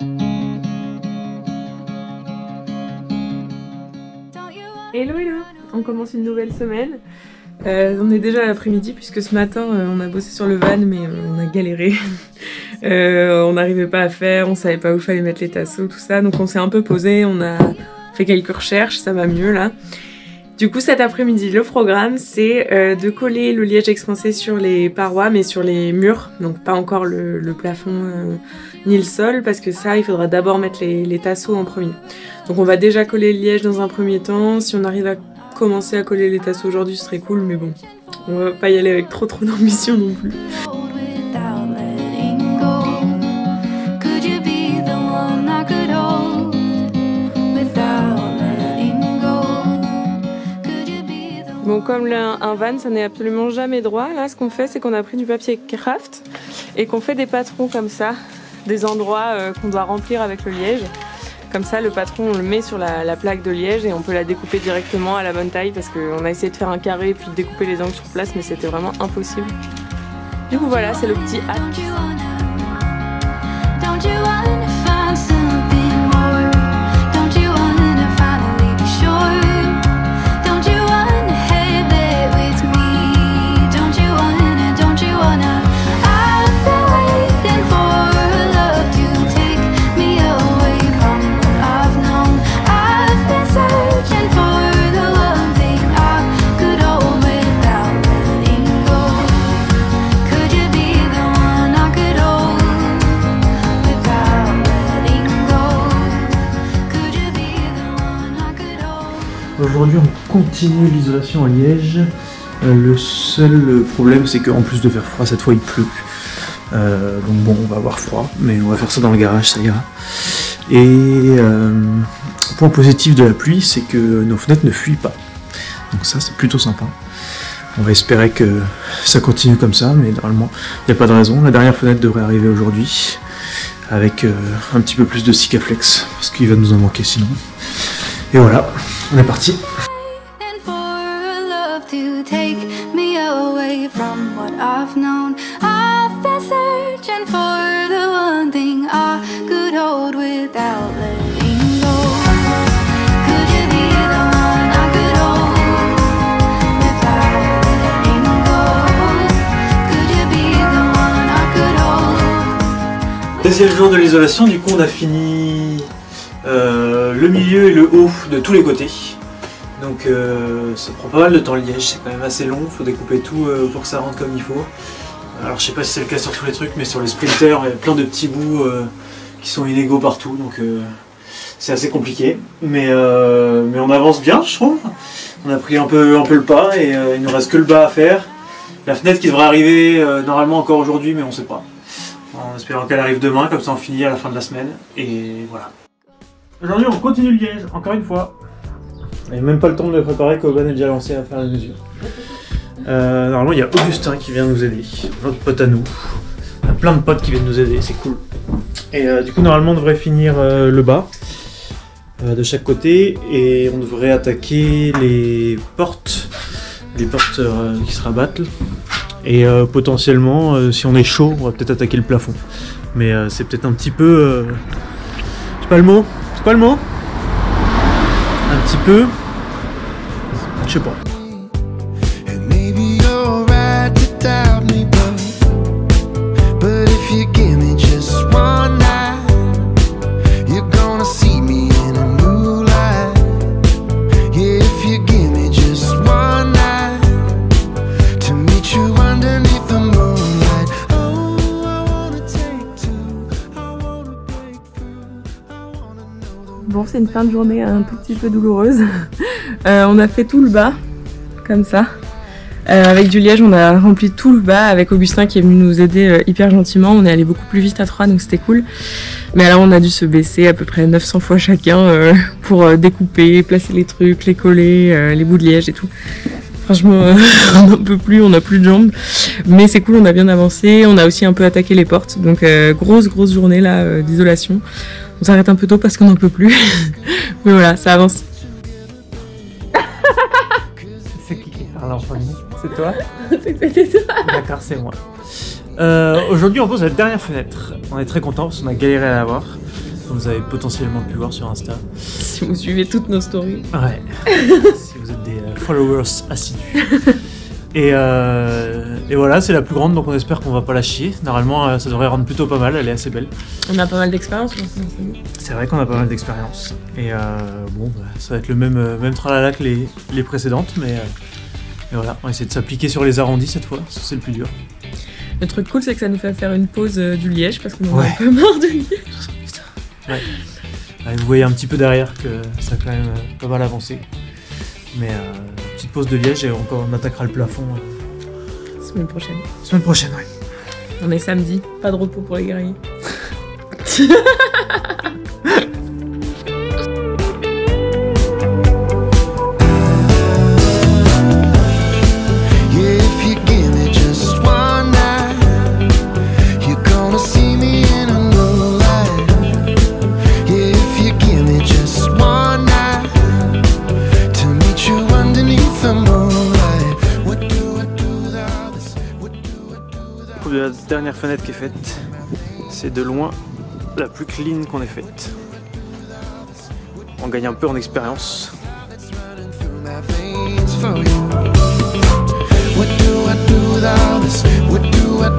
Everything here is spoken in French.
Hello hello, on commence une nouvelle semaine. On est déjà à l'après-midi puisque ce matin on a bossé sur le van mais on a galéré. On n'arrivait pas à faire, on savait pas où il fallait mettre les tasseaux, tout ça. Donc on s'est un peu posé, on a fait quelques recherches, ça va mieux là. Du coup cet après-midi le programme c'est de coller le liège expansé sur les parois mais sur les murs. Donc pas encore le plafond ni le sol parce que ça il faudra d'abord mettre les tasseaux en premier. Donc on va déjà coller le liège dans un premier temps. Si on arrive à commencer à coller les tasseaux aujourd'hui ce serait cool mais bon on va pas y aller avec trop d'ambition non plus. Bon, comme un van, ça n'est absolument jamais droit, là, ce qu'on fait, c'est qu'on a pris du papier craft et qu'on fait des patrons comme ça, des endroits qu'on doit remplir avec le liège. Comme ça, le patron, on le met sur la plaque de liège et on peut la découper directement à la bonne taille parce qu'on a essayé de faire un carré et puis de découper les angles sur place, mais c'était vraiment impossible. Du coup, voilà, c'est le petit hack. Aujourd'hui on continue l'isolation à Liège. Le seul problème c'est qu'en plus de faire froid cette fois il pleut. Donc bon on va avoir froid mais on va faire ça dans le garage, ça ira. Et point positif de la pluie c'est que nos fenêtres ne fuient pas. Donc ça c'est plutôt sympa. On va espérer que ça continue comme ça mais normalement il n'y a pas de raison. La dernière fenêtre devrait arriver aujourd'hui avec un petit peu plus de Sikaflex parce qu'il va nous en manquer sinon. Et voilà, on est parti. Deuxième jour de l'isolation, du coup on a fini le milieu et le haut de tous les côtés. Donc ça prend pas mal de temps le liège, c'est quand même assez long, il faut découper tout pour que ça rentre comme il faut. Alors je sais pas si c'est le cas sur tous les trucs, mais sur les splinters il y a plein de petits bouts qui sont inégaux partout, donc c'est assez compliqué. Mais on avance bien je trouve. On a pris un peu le pas et il nous reste que le bas à faire. La fenêtre qui devrait arriver normalement encore aujourd'hui mais on sait pas. En espérant qu'elle arrive demain, comme ça on finit à la fin de la semaine et voilà. Aujourd'hui on continue le liège, encore une fois. Il n'y a même pas le temps de le préparer qu'Oban est déjà lancé à faire la mesure. Normalement il y a Augustin qui vient nous aider, notre pote à nous. Il y a plein de potes qui viennent nous aider, c'est cool. Et du coup normalement on devrait finir le bas de chaque côté et on devrait attaquer les portes qui se rabattent. Et potentiellement si on est chaud on va peut-être attaquer le plafond. Mais c'est peut-être un petit peu... c'est pas le mot. C'est quoi le mot? Un petit peu... je sais pas. Bon, c'est une fin de journée un tout petit peu douloureuse. On a fait tout le bas, comme ça. Avec du liège, on a rempli tout le bas avec Augustin qui est venu nous aider hyper gentiment. On est allé beaucoup plus vite à 3, donc c'était cool. Mais alors on a dû se baisser à peu près 900 fois chacun pour découper, placer les trucs, les coller, les bouts de liège et tout. Franchement, on n'en peut plus, on n'a plus de jambes. Mais c'est cool, on a bien avancé. On a aussi un peu attaqué les portes. Donc grosse journée là d'isolation. On s'arrête un peu tôt parce qu'on n'en peut plus. Mais voilà, ça avance. C'est qui parle en premier? C'est toi? C'était toi. D'accord, c'est moi. Aujourd'hui, on pose la dernière fenêtre. On est très content parce qu'on a galéré à l'avoir. comme vous avez potentiellement pu voir sur Insta. Si vous suivez toutes nos stories. Ouais, si vous êtes des followers assidus. Et voilà, c'est la plus grande, donc on espère qu'on va pas la chier. Normalement, ça devrait rendre plutôt pas mal, elle est assez belle. On a pas mal d'expérience maintenant, c'est bon. C'est vrai qu'on a pas mal d'expérience. Et bon, bah, ça va être le même tralala que les précédentes, mais voilà, on va essayer de s'appliquer sur les arrondis cette fois, ça c'est le plus dur. Le truc cool, c'est que ça nous fait faire une pause du liège parce qu'on en a Ouais. un peu marre de liège. Putain. Ouais. Ouais, vous voyez un petit peu derrière que ça a quand même pas mal avancé. Mais petite pause de liège et on attaquera le plafond Semaine prochaine. semaine prochaine, ouais. On est samedi, pas de repos pour les guerriers. If you give me just one night, you're gonna see me in a new light. If you give me just one night to meet you underneath the moonlight, what do I do without this? What do I do without La dernière fenêtre qui est faite, c'est de loin la plus clean qu'on ait faite. On gagne un peu en expérience. running through my veins for you? What do I do without this? What do I